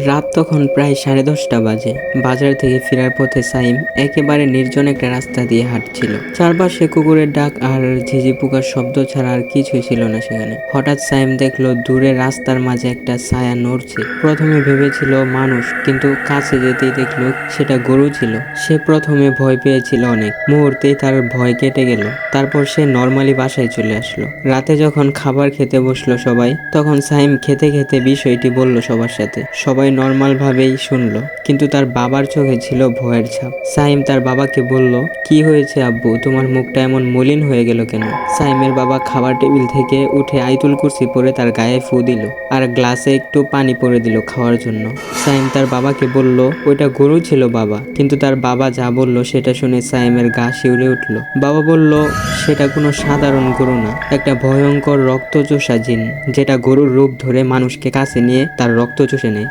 রাত তখন প্রায় 10:30 বাজে। বাজার থেকে ফেরার পথে সাইম একেবারে নির্জন একটা রাস্তা দিয়ে হাঁটছিল। চারপাশে কুকুরের ডাক আর ঝিঝি পোকার শব্দ ছাড়া আর কিছুই ছিল না সেখানে। হঠাৎ সাইম দেখলো দূরে রাস্তার মাঝে একটা ছায়া নড়ছে। প্রথমে ভেবেছিল মানুষ, কিন্তু কাছে যেতেই দেখলো সেটা গরু ছিল। সে প্রথমে ভয় পেয়েছিল অনেক, মুহূর্তেই তার ভয় কেটে গেল। তারপর সে নর্মালি বাসায় চলে আসলো। রাতে যখন খাবার খেতে বসলো সবাই, তখন সাইম খেতে খেতে বিষয়টি বলল সবার সাথে। সবাই নর্মাল ভাবেই শুনলো, কিন্তু তার বাবার চোখে ছিল ভয়ের ছাপ। সাইম তার বাবাকে বলল, কি হয়েছে আব্বু, তোমার মুখটা এমন মলিন হয়ে গেল কেন? সাইমের বাবা খাবার টেবিল থেকে উঠে আইতুল কুরসি পরে তার গায়ে ফু দিল আর গ্লাসে একটু পানি পরে দিল খাওয়ার জন্য। সাইম তার বাবাকে বলল, ওইটা গরু ছিল বাবা। কিন্তু তার বাবা যা বলল সেটা শুনে সাইমের গা শিউরে উঠল। বাবা বলল, সেটা কোনো সাধারণ গরু না, একটা ভয়ঙ্কর রক্তচোষা জিন, যেটা গরুর রূপ ধরে মানুষকে কাছে নিয়ে তার রক্ত চুষে নেয়।